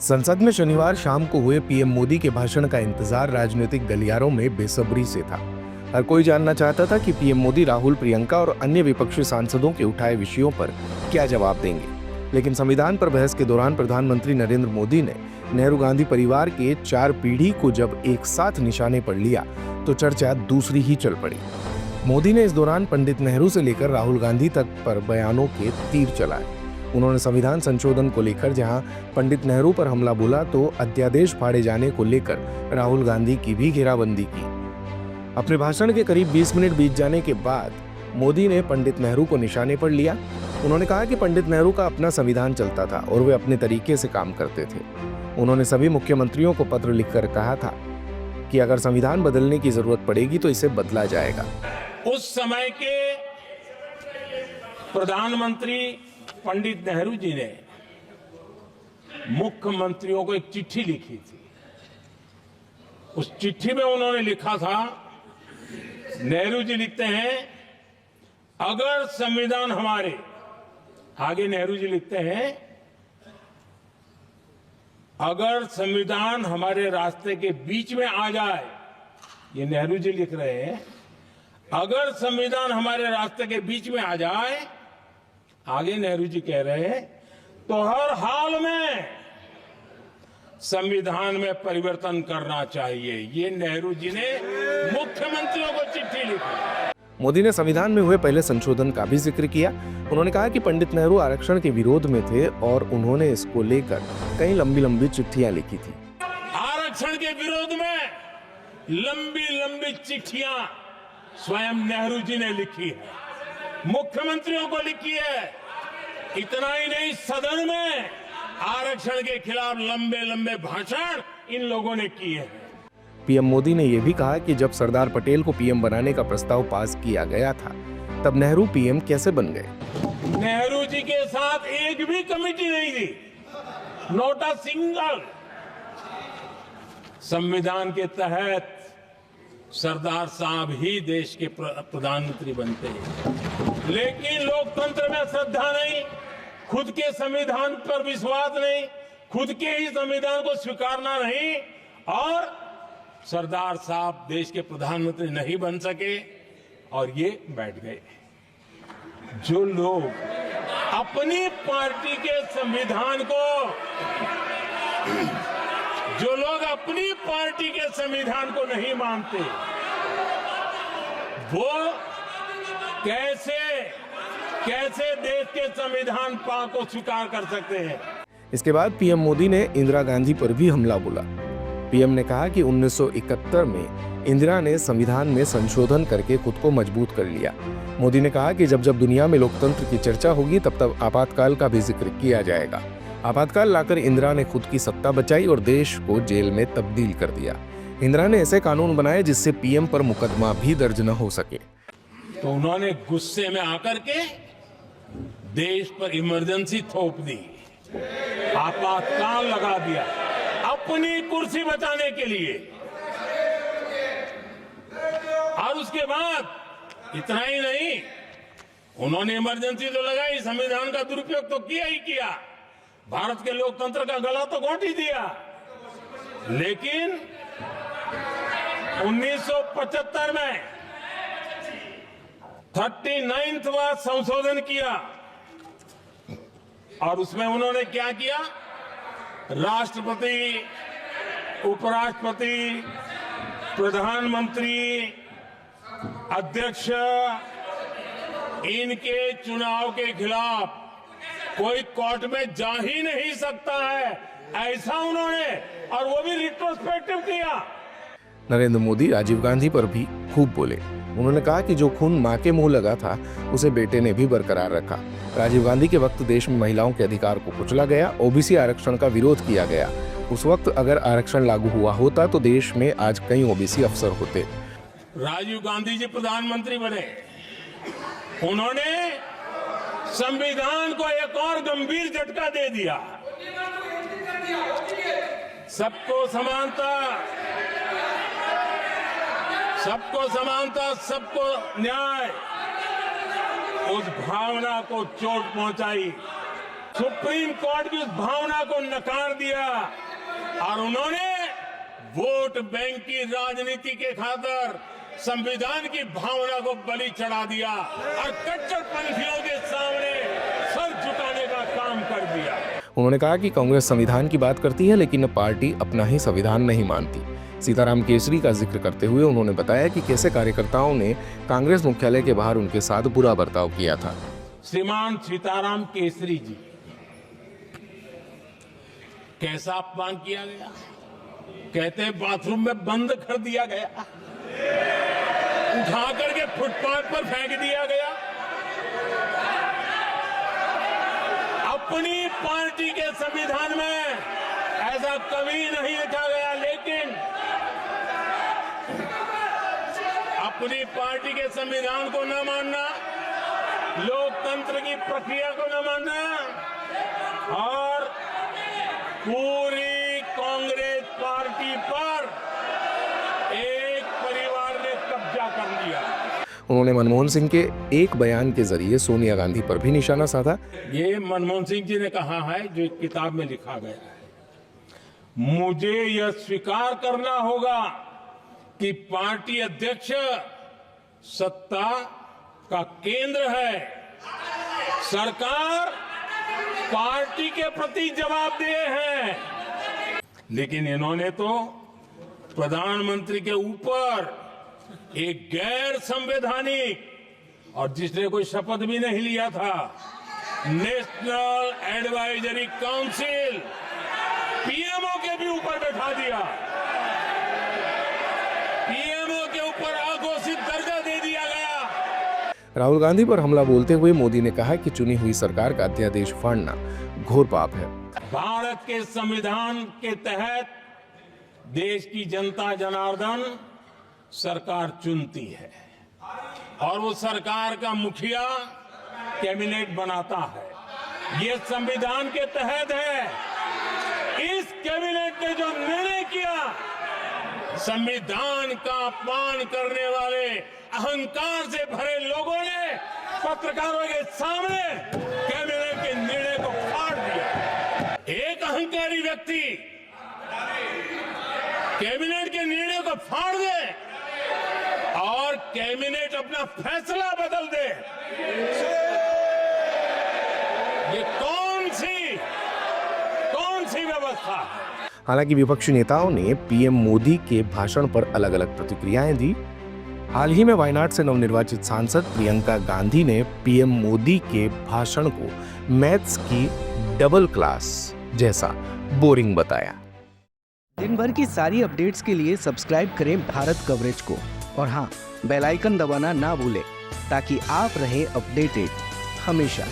संसद में शनिवार शाम को हुए पीएम मोदी के भाषण का इंतजार राजनीतिक गलियारों में बेसब्री से था। हर कोई जानना चाहता था कि पीएम मोदी राहुल, प्रियंका और अन्य विपक्षी सांसदों के उठाए विषयों पर क्या जवाब देंगे। लेकिन संविधान पर बहस के दौरान प्रधानमंत्री नरेंद्र मोदी ने नेहरू गांधी परिवार के 4 पीढ़ी को जब एक साथ निशाने पर लिया तो चर्चा दूसरी ही चल पड़ी। मोदी ने इस दौरान पंडित नेहरू से लेकर राहुल गांधी तक पर बयानों के तीर चलाए। उन्होंने संविधान संशोधन को लेकर जहां पंडित नेहरू पर हमला बोला तो अध्यादेश फाड़े जाने को लेकर राहुल गांधी की भी घेराबंदी की। अपने भाषण के करीब 20 मिनट बीत जाने के बाद मोदी ने पंडित नेहरू को निशाने पर लिया। उन्होंने कहा कि पंडित नेहरू का अपना संविधान चलता था और वे अपने तरीके से काम करते थे। उन्होंने सभी मुख्यमंत्रियों को पत्र लिखकर कहा था कि अगर संविधान बदलने की जरूरत पड़ेगी तो इसे बदला जाएगा। उस समय के प्रधानमंत्री पंडित नेहरू जी ने मुख्यमंत्रियों को एक चिट्ठी लिखी थी। उस चिट्ठी में उन्होंने लिखा था, नेहरू जी लिखते हैं, अगर संविधान हमारे, आगे नेहरू जी लिखते हैं, अगर संविधान हमारे रास्ते के बीच में आ जाए, ये नेहरू जी लिख रहे हैं, अगर संविधान हमारे रास्ते के बीच में आ जाए, आगे नेहरू जी कह रहे हैं, तो हर हाल में संविधान में परिवर्तन करना चाहिए। ये नेहरू जी ने मुख्यमंत्रियों को चिट्ठी लिखी। मोदी ने संविधान में हुए पहले संशोधन का भी जिक्र किया। उन्होंने कहा कि पंडित नेहरू आरक्षण के विरोध में थे और उन्होंने इसको लेकर कई लंबी लंबी चिट्ठियां लिखी थी। आरक्षण के विरोध में लंबी लंबी चिट्ठियां स्वयं नेहरू जी ने लिखी है, मुख्यमंत्रियों को लिखी है। इतना ही नहीं, सदन में आरक्षण के खिलाफ लंबे लंबे भाषण इन लोगों ने किए हैं। पीएम मोदी ने यह भी कहा कि जब सरदार पटेल को पीएम बनाने का प्रस्ताव पास किया गया था तब नेहरू पीएम कैसे बन गए। नेहरू जी के साथ एक भी कमेटी नहीं थी, नॉट अ सिंगल। संविधान के तहत सरदार साहब ही देश के प्रधानमंत्री बनते हैं, लेकिन लोकतंत्र में श्रद्धा नहीं, खुद के संविधान पर विश्वास नहीं, खुद के ही संविधान को स्वीकारना नहीं, और सरदार साहब देश के प्रधानमंत्री नहीं बन सके और ये बैठ गए। जो लोग अपनी पार्टी के संविधान को, जो लोग अपनी पार्टी के संविधान को नहीं मानते, वो कैसे देश के संविधान को स्वीकार कर सकते हैं। इसके बाद पीएम मोदी ने इंदिरा गांधी पर भी हमला बोला। पीएम ने कहा कि 1971 में इंदिरा ने संविधान में संशोधन करके खुद को मजबूत कर लिया। मोदी ने कहा कि जब जब दुनिया में लोकतंत्र की चर्चा होगी तब तब आपातकाल का भी जिक्र किया जाएगा। आपातकाल लाकर इंदिरा ने खुद की सत्ता बचाई और देश को जेल में तब्दील कर दिया। इंदिरा ने ऐसे कानून बनाए जिससे पीएम पर मुकदमा भी दर्ज न हो सके। तो उन्होंने गुस्से में आकर के देश पर इमरजेंसी थोप दी, आपातकाल लगा दिया अपनी कुर्सी बचाने के लिए। और उसके बाद इतना ही नहीं, उन्होंने इमरजेंसी तो लगाई, संविधान का दुरुपयोग तो किया ही किया, भारत के लोकतंत्र का गला तो घोंट ही दिया। लेकिन 1975 में 39वां संशोधन किया और उसमें उन्होंने क्या किया, राष्ट्रपति, उपराष्ट्रपति, प्रधानमंत्री, अध्यक्ष, इनके चुनाव के खिलाफ कोई कोर्ट में जा ही नहीं सकता है, ऐसा उन्होंने, और वो भी रिट्रोस्पेक्टिव किया। नरेंद्र मोदी राजीव गांधी पर भी खूब बोले। उन्होंने कहा कि जो खून मां के मुंह लगा था उसे बेटे ने भी बरकरार रखा। राजीव गांधी के वक्त देश में महिलाओं के अधिकार को कुचला गया, ओबीसी आरक्षण का विरोध किया गया। उस वक्त अगर आरक्षण लागू हुआ होता तो देश में आज कई ओबीसी अफसर होते। राजीव गांधी जी प्रधानमंत्री बने, उन्होंने संविधान को एक और गंभीर झटका दे दिया। सबको समानता, सबको समानता, सबको न्याय, उस भावना को चोट पहुंचाई। सुप्रीम कोर्ट की उस भावना को नकार दिया और उन्होंने वोट बैंक की राजनीति के खातिर संविधान की भावना को बलि चढ़ा दिया और कट्टरपंथियों के सामने सर झुकाने का काम कर दिया। उन्होंने कहा कि कांग्रेस संविधान की बात करती है लेकिन पार्टी अपना ही संविधान नहीं मानती। सीताराम केसरी का जिक्र करते हुए उन्होंने बताया कि कैसे कार्यकर्ताओं ने कांग्रेस मुख्यालय के बाहर उनके साथ बुरा बर्ताव किया था। श्रीमान सीताराम केसरी जी, कैसा अपमान किया गया। कहते हैं बाथरूम में बंद कर दिया गया, उठा करके फुटपाथ पर फेंक दिया गया। अपनी पार्टी के संविधान में ऐसा कभी नहीं लिखा गया, लेकिन अपनी पार्टी के संविधान को न मानना, लोकतंत्र की प्रक्रिया को न मानना और पूरी कांग्रेस पार्टी पर एक परिवार ने कब्जा कर लिया। उन्होंने मनमोहन सिंह के एक बयान के जरिए सोनिया गांधी पर भी निशाना साधा। ये मनमोहन सिंह जी ने कहा है, जो एक किताब में लिखा गया है, मुझे यह स्वीकार करना होगा कि पार्टी अध्यक्ष सत्ता का केंद्र है, सरकार पार्टी के प्रति जवाबदेह है, लेकिन इन्होंने तो प्रधानमंत्री के ऊपर एक गैर संवैधानिक और जिसने कोई शपथ भी नहीं लिया था, नेशनल एडवाइजरी काउंसिल पीएमओ के भी ऊपर बैठा दिया, पीएमओ के ऊपर अघोषित दर्जा दे दिया गया। राहुल गांधी पर हमला बोलते हुए मोदी ने कहा कि चुनी हुई सरकार का अध्यादेश फाड़ना घोर पाप है। भारत के संविधान के तहत देश की जनता जनार्दन सरकार चुनती है और वो सरकार का मुखिया कैबिनेट बनाता है। ये संविधान के तहत है। इस कैबिनेट ने जो निर्णय किया, संविधान का अपमान करने वाले अहंकार से भरे लोगों ने पत्रकारों के सामने कैबिनेट के निर्णय को फाड़ दिया। एक अहंकारी व्यक्ति कैबिनेट के निर्णय को फाड़ दे और कैबिनेट अपना फैसला बदल दे, ये कौन सी व्यवस्था है? हालांकि विपक्षी नेताओं ने पीएम मोदी के भाषण पर अलग अलग प्रतिक्रियाएं दी। हाल ही में वायनाड से नवनिर्वाचित सांसद प्रियंका गांधी ने पीएम मोदी के भाषण को मैथ्स की डबल क्लास जैसा बोरिंग बताया। दिन भर की सारी अपडेट्स के लिए सब्सक्राइब करें भारत कवरेज को और हाँ, बेल आइकन दबाना ना भूलें ताकि आप रहे अपडेटेड हमेशा।